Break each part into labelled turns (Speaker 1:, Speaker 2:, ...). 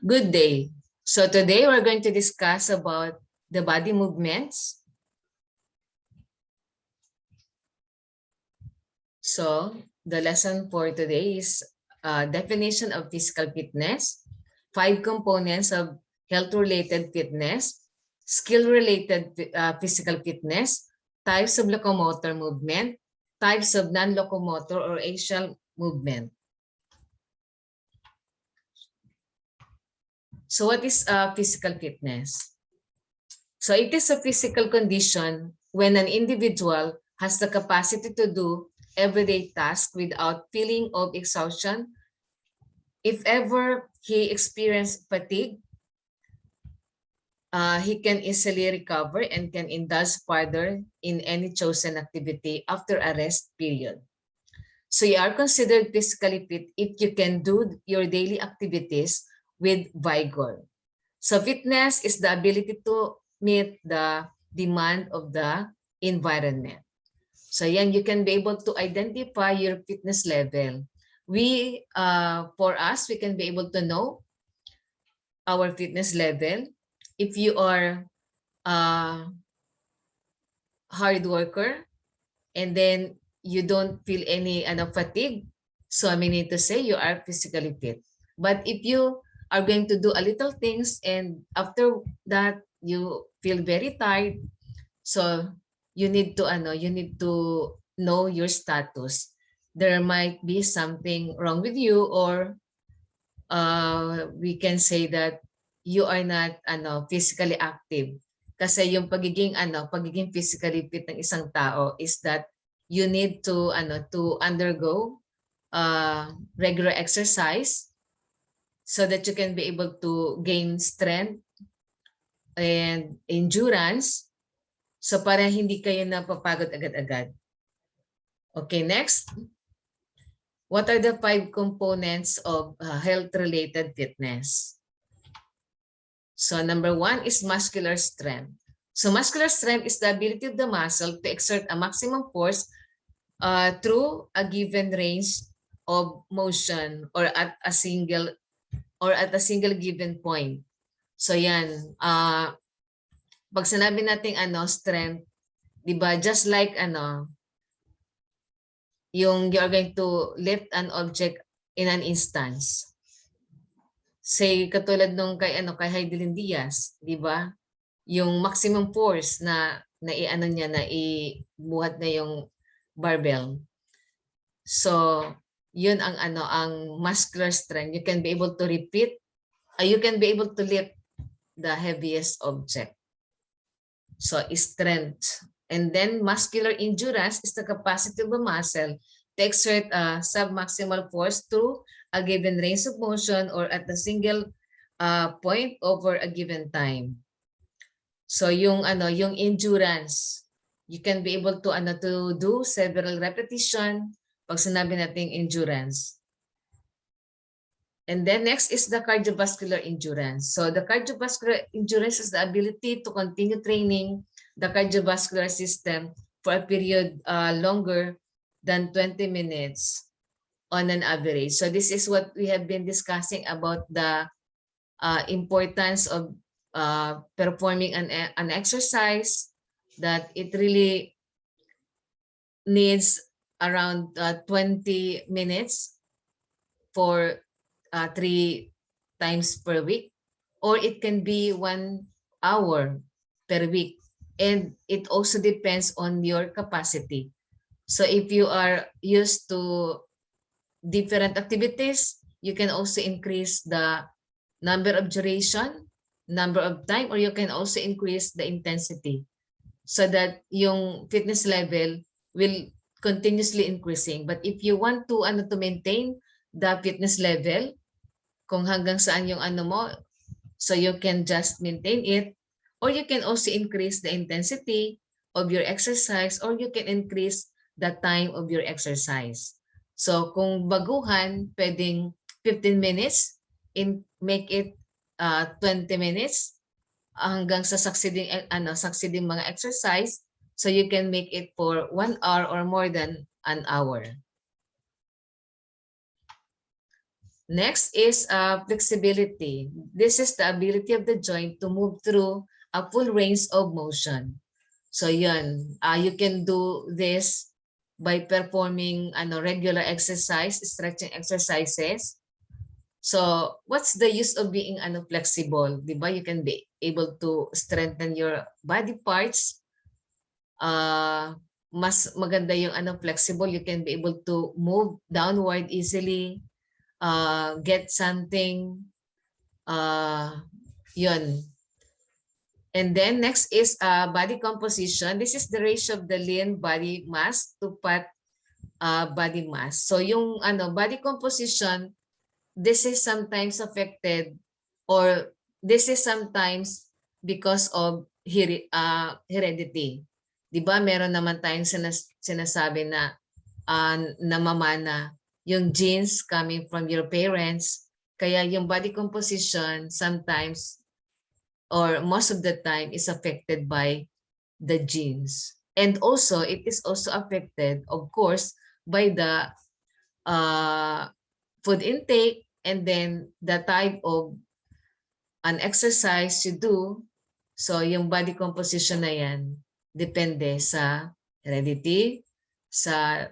Speaker 1: Good day. So today we're going to discuss about the body movements. So the lesson for today is definition of physical fitness, 5 components of health-related fitness, skill-related physical fitness, types of locomotor movement, types of non-locomotor or axial movement. So what is physical fitness? So it is a physical condition when an individual has the capacity to do everyday tasks without feeling of exhaustion. If ever he experienced fatigue, he can easily recover and can indulge further in any chosen activity after a rest period. So you are considered physically fit if you can do your daily activities with vigor. So fitness is the ability to meet the demand of the environment. So yan, you can be able to identify your fitness level. For us, we can be able to know our fitness level. If you are a hard worker and then you don't feel any fatigue, so I mean to say you are physically fit. But if you are going to do a little things and after that you feel very tired, so you need to know your status. There might be something wrong with you, or we can say that you are not physically active. Kasi yung pagiging physically fit ng isang tao is that you need to undergo regular exercise so that you can be able to gain strength and endurance. So para hindi kayo napapagod agad-agad. Okay, next. What are the 5 components of health-related fitness? So number 1 is muscular strength. So muscular strength is the ability of the muscle to exert a maximum force through a given range of motion or at a single given point. So yan, pag sinabi natin strength, 'di ba? Just like yung you're going to lift an object in an instance. Say katulad nung kay Heidelin Diaz, 'di ba? Yung maximum force na ibuhat na yung barbell. So, yun ang ang muscular strength. You can be able to you can be able to lift the heaviest object. So, strength. And then muscular endurance is the capacity of a muscle to exert a submaximal force through a given range of motion or at a single point over a given time. So yung endurance, you can be able to to do several repetition pag sinabi nating endurance. And then next is the cardiovascular endurance. So the cardiovascular endurance is the ability to continue training the cardiovascular system for a period longer than 20 minutes on an average. So this is what we have been discussing about the importance of performing an exercise, that it really needs around 20 minutes for 3 times per week, or it can be 1 hour per week. And it also depends on your capacity. So if you are used to different activities, you can also increase the number of duration, number of time, or you can also increase the intensity so that yung fitness level will continuously increasing. But if you want to to maintain the fitness level, kung hanggang saan yung mo, so you can just maintain it, or you can also increase the intensity of your exercise, or you can increase the time of your exercise. So kung baguhan, pwedeng 15 minutes, make it 20 minutes hanggang sa succeeding mga exercise, so you can make it for 1 hour or more than an hour. Next is flexibility. This is the ability of the joint to move through a full range of motion. So yun, you can do this by performing regular exercise, stretching exercises. So what's the use of being flexible? Diba? You can be able to strengthen your body parts. Mas maganda yung flexible. You can be able to move downward easily. Get something, yun. And then next is body composition. This is the ratio of the lean body mass to fat body mass. So yung body composition, this is sometimes affected, or this is sometimes because of heredity. 'Di ba? Meron naman tayong sinasabi na namamana yung genes coming from your parents. Kaya yung body composition sometimes or most of the time is affected by the genes. And also, it is also affected, of course, by the food intake and then the type of an exercise you do. So yung body composition na yan, depende sa heredity, sa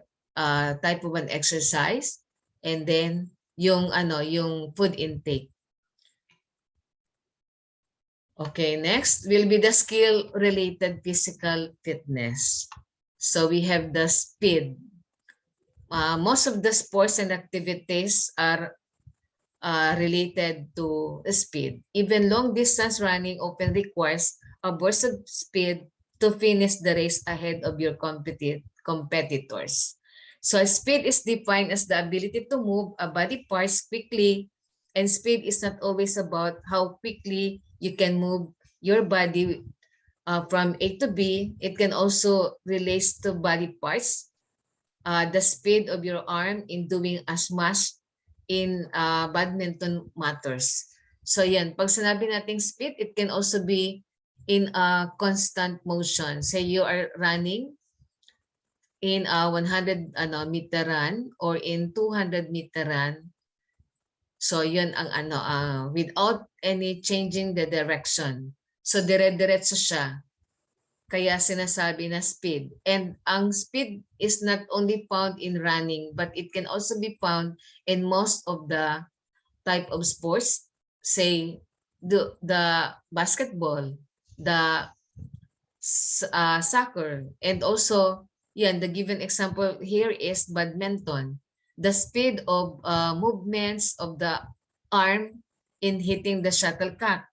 Speaker 1: type of an exercise, and then yung yung food intake. Okay, next will be the skill-related physical fitness. So we have the speed. Most of the sports and activities are related to speed. Even long-distance running often requires a burst of speed to finish the race ahead of your competitors. So speed is defined as the ability to move a body parts quickly, and speed is not always about how quickly you can move your body from A to B. It can also relate to body parts, the speed of your arm in doing a smash in badminton matters. So yan, pag sinabi nating speed, it can also be in a constant motion. Say you are running in a 100 meter run or in 200 meter run. So yun ang without any changing the direction. So dire-diretso siya. Kaya sinasabi na speed. And ang speed is not only found in running, but it can also be found in most of the type of sports. Say the basketball, the soccer, and also yan, the given example here is badminton. The speed of movements of the arm in hitting the shuttlecock,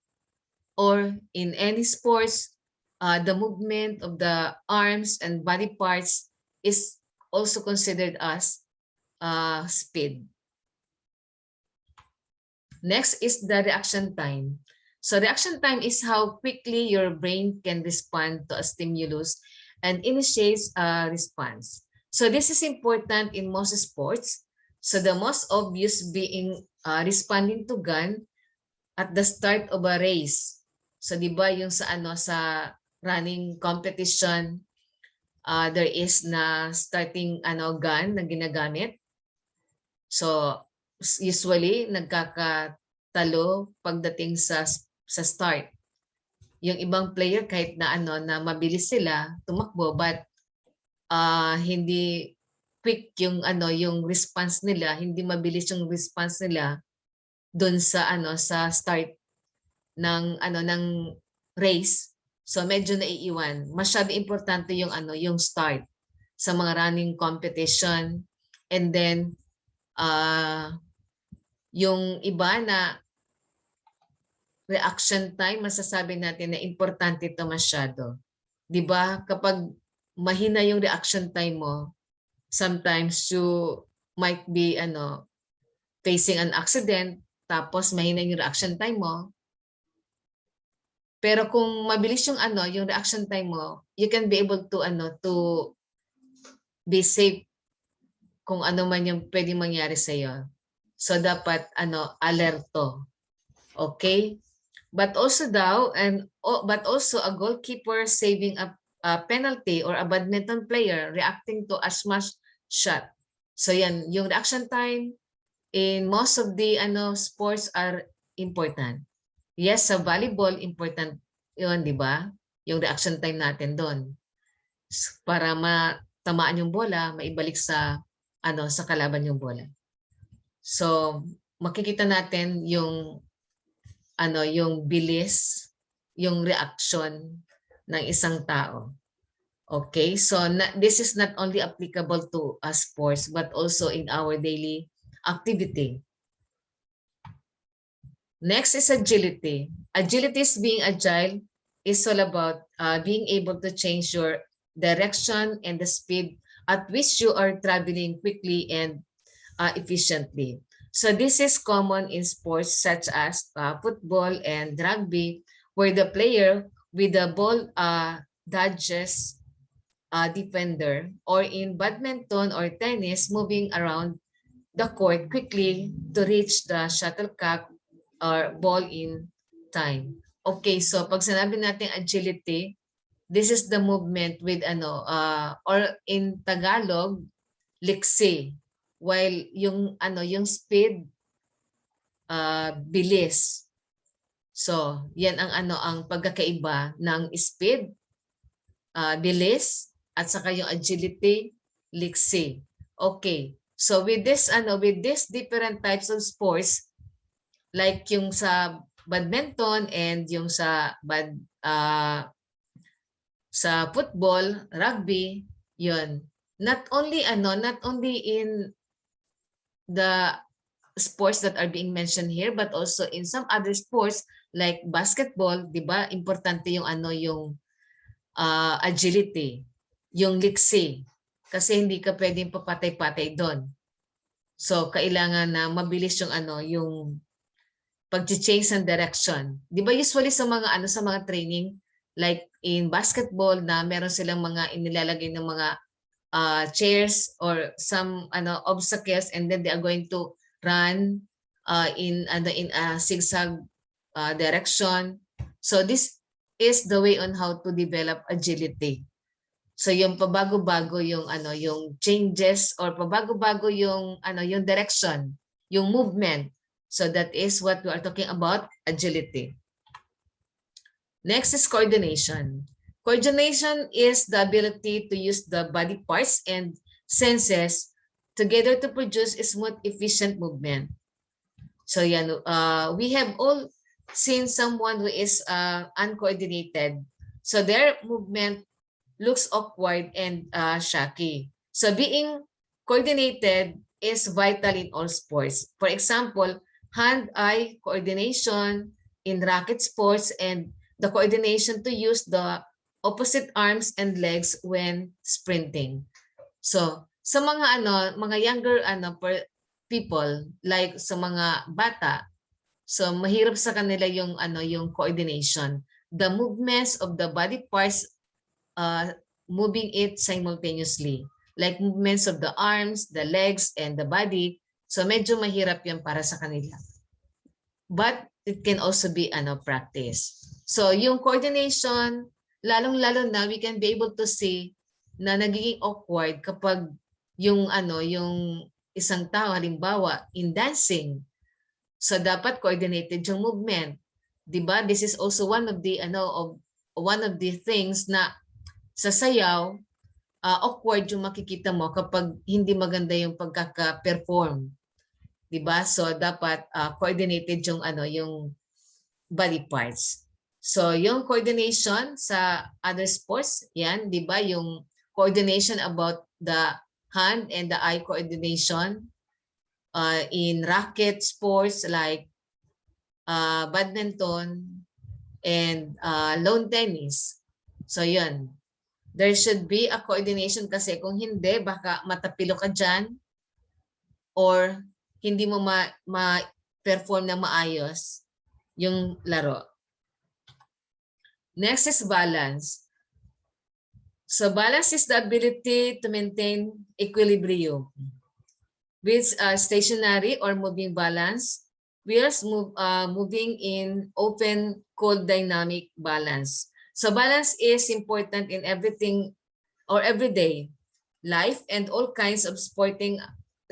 Speaker 1: or in any sports, the movement of the arms and body parts is also considered as speed. Next is the reaction time. So reaction time is how quickly your brain can respond to a stimulus and initiates a response. So this is important in most sports. So the most obvious being responding to gun at the start of a race. So di ba yung sa sa running competition, there is na starting gun na ginagamit. So usually nagkakatalo pagdating sa start. Yung ibang player kahit na na mabilis sila tumakbo, but hindi quick yung yung response nila, hindi mabilis yung response nila doon sa sa start ng ng race. So medyo naiiwan. Masyado importante yung yung start sa mga running competition. And then yung iba na reaction time, masasabi natin na importante ito masyado. 'Di ba? Kapag mahina yung reaction time mo, sometimes you might be facing an accident, tapos mahina yung reaction time mo. Pero kung mabilis yung yung reaction time mo, you can be able to to be safe kung ano man yung pwedeng mangyari sa iyo. So dapat alerto. Okay? But also but also a goalkeeper saving a penalty, or a badminton player reacting to a smash shot. So yan, yung reaction time in most of the sports are important. Yes, sa volleyball, important yun, di ba? Yung reaction time natin doon. Para matamaan yung bola, maibalik sa sa kalaban yung bola. So, makikita natin yung yung bilis, yung reaction ng isang tao. Okay, so this is not only applicable to sports but also in our daily activity. Next is agility. Agility is being agile is all about being able to change your direction and the speed at which you are traveling quickly and efficiently. So this is common in sports such as football and rugby, where the player with the ball dodges defender, or in badminton or tennis, moving around the court quickly to reach the shuttlecock or ball in time. Okay, so pag sinabi natin agility, this is the movement with or in Tagalog, liksi. While yung speed, bilis. So, yan ang ang pagkakaiba ng speed, bilis, at saka yung agility, liksi. Okay. So with this different types of sports, like yung sa badminton and yung sa sa football, rugby, yun. Not only in the sports that are being mentioned here, but also in some other sports like basketball, 'di ba? Importante yung yung agility, yung liksi. Kasi hindi ka pwedeng papatay-patay doon. So kailangan na mabilis yung yung pag-change ng direction. 'Di ba usually sa mga sa mga training like in basketball na meron silang mga inilalagay ng mga chairs or some obstacles, and then they are going to run in a zigzag direction. So this is the way on how to develop agility. So yung pabago-bago yung yung changes, or pabago-bago yung yung direction, yung movement. So that is what we are talking about, agility. Next is coordination. Coordination is the ability to use the body parts and senses together to produce a smooth, efficient movement. So yan, we have all seen someone who is uncoordinated. So their movement looks awkward and shaky. So being coordinated is vital in all sports. For example, hand-eye coordination in racket sports, and the coordination to use the opposite arms and legs when sprinting. So sa mga mga younger people, like sa mga bata, so mahirap sa kanila yung yung coordination, the movements of the body parts, moving it simultaneously, like movements of the arms, the legs, and the body. So medyo mahirap yan para sa kanila. But it can also be practice. So yung coordination, lalong-lalo na we can be able to see na nagiging awkward kapag yung yung isang tao, halimbawa in dancing, so dapat coordinated yung movement, 'di ba? This is also one of the one of the things na sa sayaw, awkward yung makikita mo kapag hindi maganda yung pagkaka-perform, 'di ba? So dapat coordinated yung yung body parts. So yung coordination sa other sports, yan, 'di ba? Yung coordination about the hand and the eye coordination in racket sports like badminton and lawn tennis. So yun, there should be a coordination, kasi kung hindi, baka matapilo ka dyan or hindi mo ma-perform na maayos yung laro. Next is balance. So balance is the ability to maintain equilibrium. With stationary or moving balance, wheels moving in open, cold dynamic balance. So balance is important in everything or everyday life and all kinds of sporting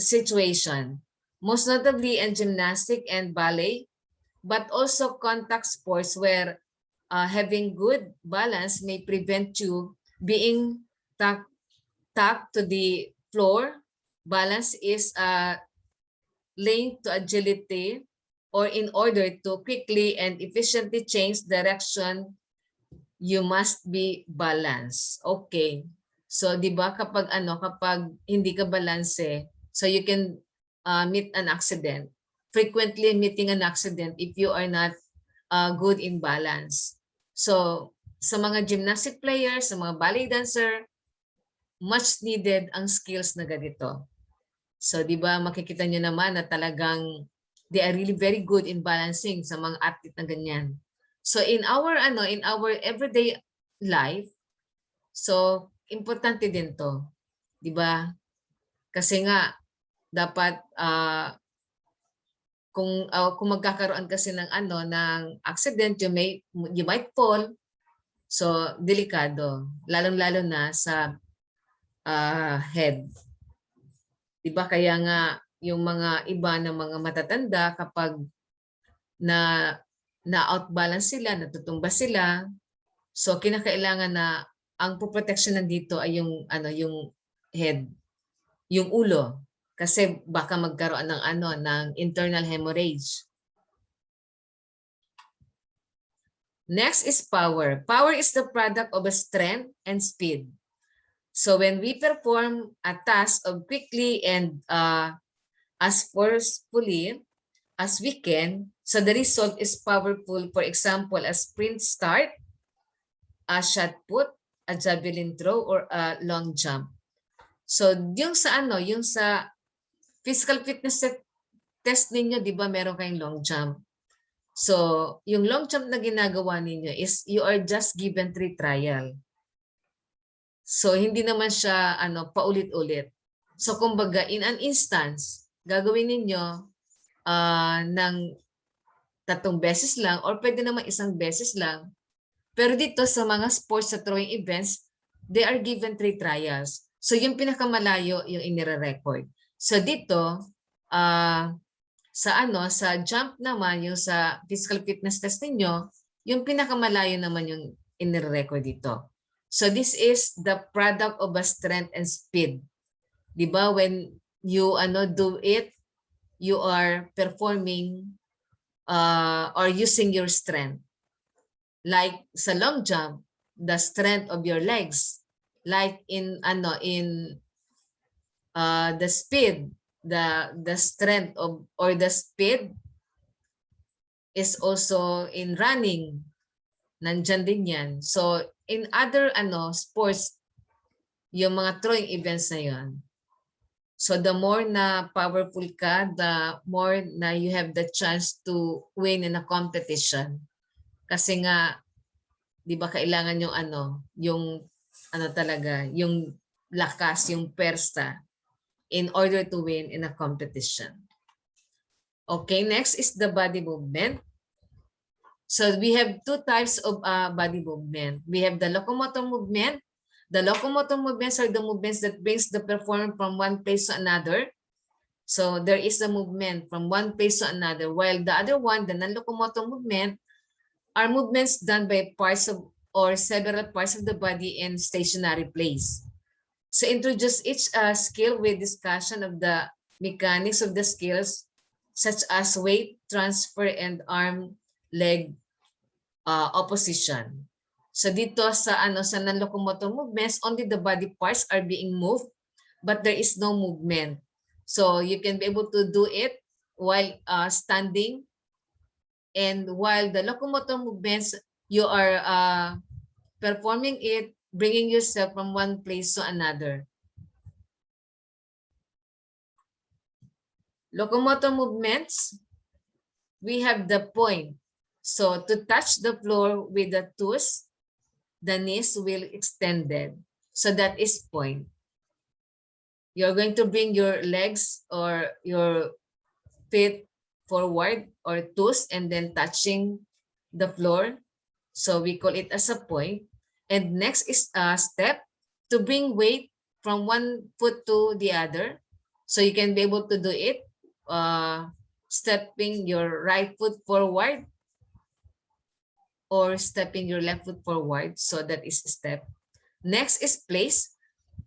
Speaker 1: situation. most notably in gymnastic and ballet, but also contact sports where having good balance may prevent you being tacked to the floor. Balance is linked to agility, or in order to quickly and efficiently change direction, you must be balanced. Okay. So, 'di ba kapag hindi ka balanse, so you can meet an accident. Frequently meeting an accident if you are not good in balance. So, sa mga gymnastic players, sa mga ballet dancer, much needed ang skills na ganito. So, 'di ba makikita niyo naman na talagang they are really very good in balancing sa mga athlete na ganyan. So in our everyday life, so importante din 'to, 'di ba? Kasi nga dapat kung magkakaroon kasi ng ng accident, you might fall. So delikado, lalong-lalo na sa head. 'Di ba kaya nga yung mga iba na mga matatanda kapag na outbalance sila, natutumba sila, so kinakailangan na ang poproteksyon nandito ay yung yung head, yung ulo, kasi baka magkaroon ng ng internal hemorrhage. Next is power. Power is the product of a strength and speed. So when we perform a task of quickly and as forcefully as we can, so the result is powerful. For example, a sprint start, a shot put, a javelin throw, or a long jump. So yung sa yung sa physical fitness test ninyo, 'di ba, meron kayong long jump. So yung long jump na ginagawa ninyo is you are just given 3 trial. So hindi naman siya paulit-ulit. So kumbaga in an instance, gagawin ninyo ng 3 beses lang, or pwede naman 1 beses lang. Pero dito sa mga sports sa throwing events, they are given 3 trials. So yung pinakamalayo yung inire-record. So dito sa jump naman, yung sa physical fitness test niyo, yung pinakamalayo naman yung inire-record dito. So this is the product of a strength and speed. 'Di ba when you do it, you are performing or using your strength. Like sa long jump, the strength of your legs. Like in the speed, the strength of or the speed is also in running. Nandyan din yan. So in other sports, yung mga throwing events na yon. So the more na powerful ka, the more na you have the chance to win in a competition. Kasi nga, 'di ba kailangan yung talaga, yung lakas, yung persta in order to win in a competition. Okay, next is the body movement. So we have 2 types of body movement. We have the locomotor movement. The locomotor movements are the movements that brings the performer from one place to another. So there is a movement from one place to another, while the other one, the non-locomotor movement, are movements done by parts of or several parts of the body in stationary place. So introduce each skill with discussion of the mechanics of the skills, such as weight transfer and arm leg opposition. So dito sa sa non-locomotor movements, only the body parts are being moved, but there is no movement. So you can be able to do it while standing, and while the locomotor movements, you are performing it, bringing yourself from one place to another. Locomotor movements, we have the point. So to touch the floor with the toes, the knees will extended. So that is point. You're going to bring your legs or your feet forward or toes and then touching the floor. So we call it as a point. And next is a step to bring weight from one foot to the other. So you can be able to do it stepping your right foot forward or stepping your left foot forward. So that is a step. Next is place.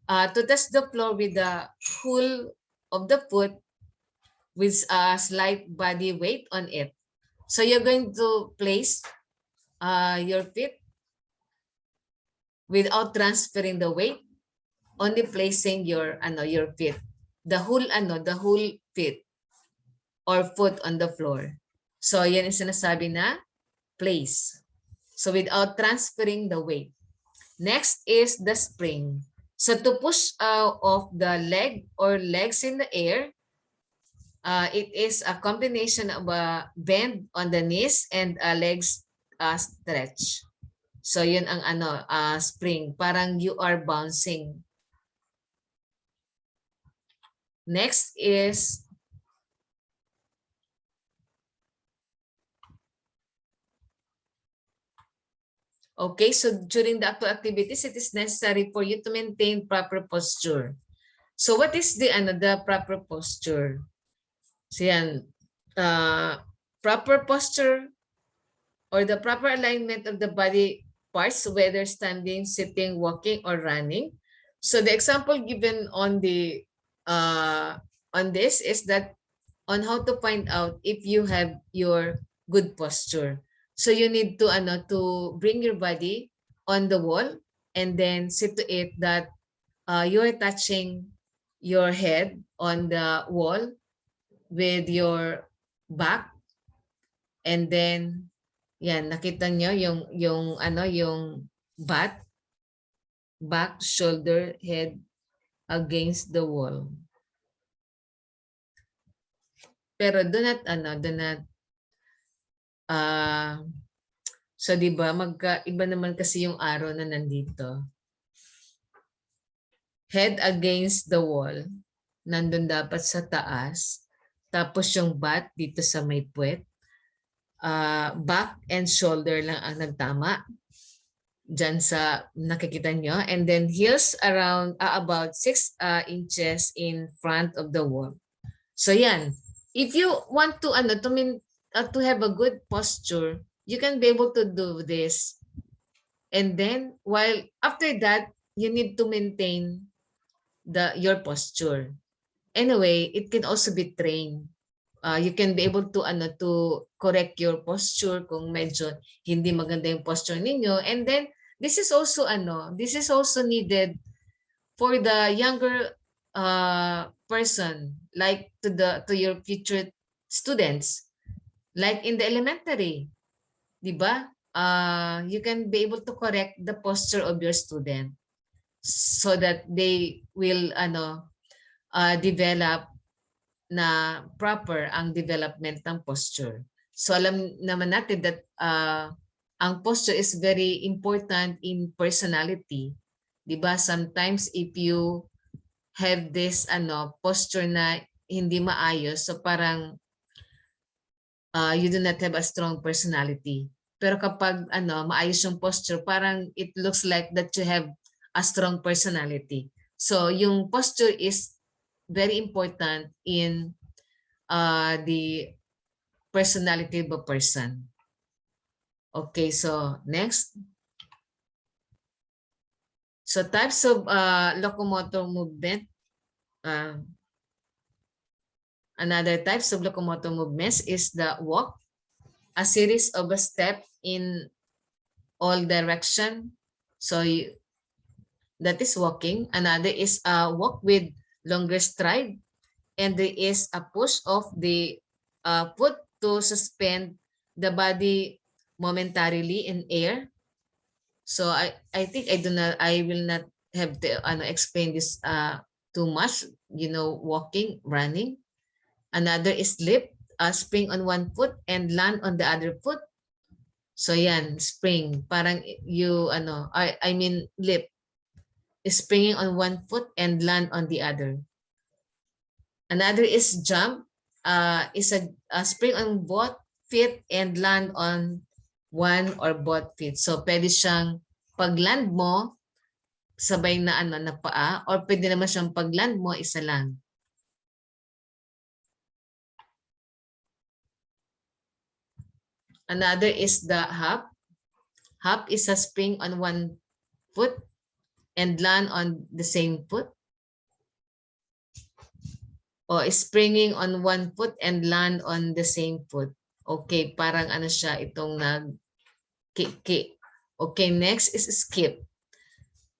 Speaker 1: To touch the floor with the heel of the foot with a slight body weight on it. So you're going to place your feet without transferring the weight, only placing your feet, the whole feet or foot on the floor. So yan ang sinasabi na place. So without transferring the weight. Next is the spring. So to push off the leg or legs in the air, it is a combination of a bend on the knees and a legs stretch. So yun ang spring. Parang you are bouncing. Next is okay, so during the actual activities, it is necessary for you to maintain proper posture. So what is the proper posture? So yan, proper posture or the proper alignment of the body parts, whether standing, sitting, walking, or running. So the example given on the on this is that on how to find out if you have your good posture. So you need to bring your body on the wall and then sit to it that you are touching your head on the wall with your back, and then yan, nakita nyo yung back, shoulder, head against the wall. Pero do not so 'di ba magkaiba naman kasi yung arrow na nandito. Head against the wall, nandun dapat sa taas. Tapos yung butt dito sa may puwet. Back and shoulder lang ang nagtama. Diyan sa nakikita nyo. And then heels around about 6 inches in front of the wall. So yan. If you want to to have a good posture, you can be able to do this. And then while after that, you need to maintain your posture. Anyway, it can also be trained. You can be able to correct your posture kung medyo hindi maganda yung posture ninyo. And then this is also needed for the younger person, like to your future students, like in the elementary, di ba? You can be able to correct the posture of your student so that they will develop na proper ang development ng posture. So alam naman natin that ang posture is very important in personality. 'Di ba? Sometimes if you have this posture na hindi maayos, so parang you do not have a strong personality. Pero kapag maayos yung posture, parang it looks like that you have a strong personality. So yung posture is very important in the personality of a person. Okay, so next. So types of locomotor movement. Another types of locomotor movements is the walk, a series of a step in all direction. So that is walking. Another is a walk with longer stride. And there is a push of the foot to suspend the body momentarily in air. So I think I will not have to explain this too much. Walking, running. Another is leap, spring on one foot and land on the other foot. So yan, spring. Parang I mean leap, springing on one foot and land on the other. Another is jump, is a spring on both feet and land on one or both feet. So pwede siyang pag-land mo, sabay na na paa, or pwede naman siyang pag-land mo, isa lang. Another is the hop. Hop is a spring on one foot and land on the same foot. O springing on one foot and land on the same foot. Okay, parang ano siya, itong nag-kick. Okay, next is skip.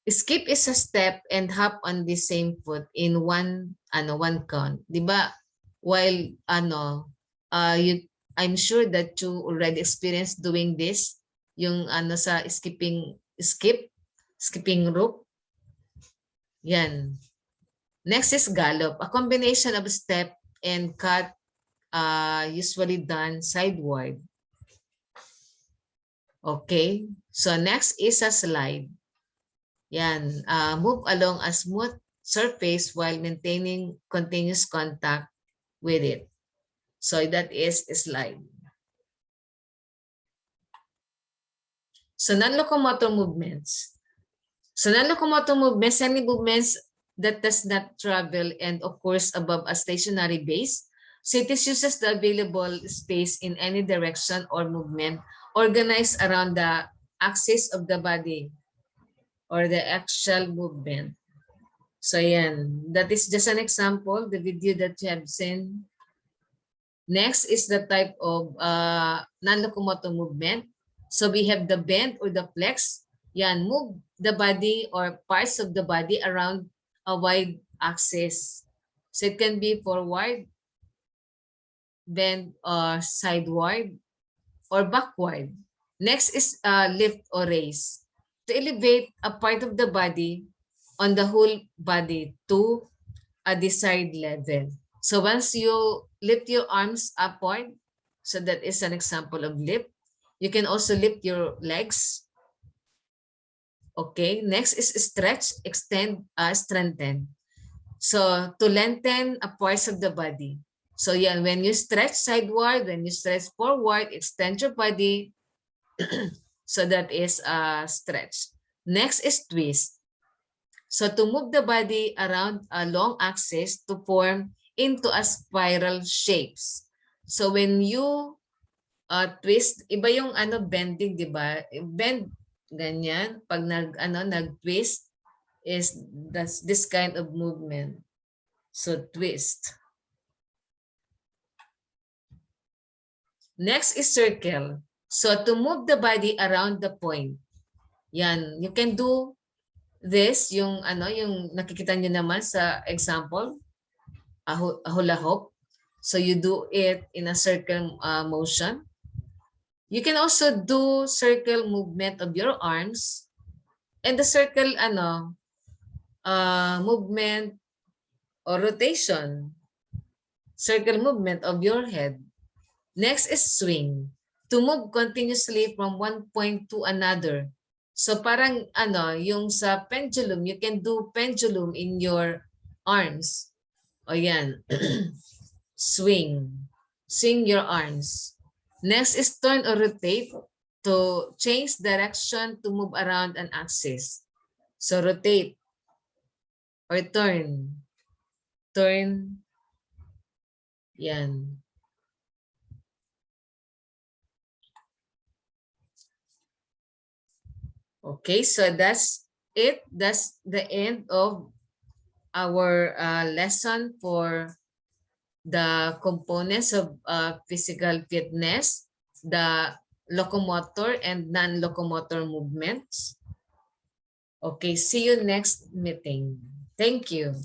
Speaker 1: Skip is a step and hop on the same foot in one count. 'Di ba? While I'm sure that you already experienced doing this, yung sa skipping rope. Yan. Next is gallop, a combination of step and cut, usually done sideward. Okay, so next is a slide. Yan, move along a smooth surface while maintaining continuous contact with it. So that is a slide. So non-locomotor movements. So non-locomotor movements, any movements that does not travel and of course above a stationary base. So it uses the available space in any direction or movement organized around the axis of the body or the axial movement. So yan, that is just an example, the video that you have seen. Next is the type of non-locomotor movement. So we have the bend or the flex. Yan, move the body or parts of the body around a wide axis. So it can be forward, bend, or sideward, or backward. Next is lift or raise. To elevate a part of the body on the whole body to a desired level. So once you lift your arms upward, so that is an example of lift. You can also lift your legs. Okay, next is stretch, extend, strengthen. So to lengthen a parts of the body. So yeah, when you stretch sideward, when you stretch forward, extend your body. So that is a stretch. Next is twist. So to move the body around a long axis to form into a spiral shapes. So when you twist, iba yung bending, di ba? Bend ganyan pag nag-twist is that's this kind of movement. So twist. Next is circle. So to move the body around the point. Yan, you can do this yung yung nakikita niyo naman sa example, a hula hoop. So you do it in a circle motion. You can also do circle movement of your arms and the circle movement or rotation. Circle movement of your head. Next is swing. To move continuously from one point to another. So parang yung sa pendulum, you can do pendulum in your arms. O yan. Swing. Swing your arms. Next is turn or rotate to change direction to move around an axis. So rotate or turn. Turn. Yan. Okay, so that's it. That's the end of our lesson for the components of physical fitness, the locomotor and non-locomotor movements. Okay, see you next meeting. Thank you.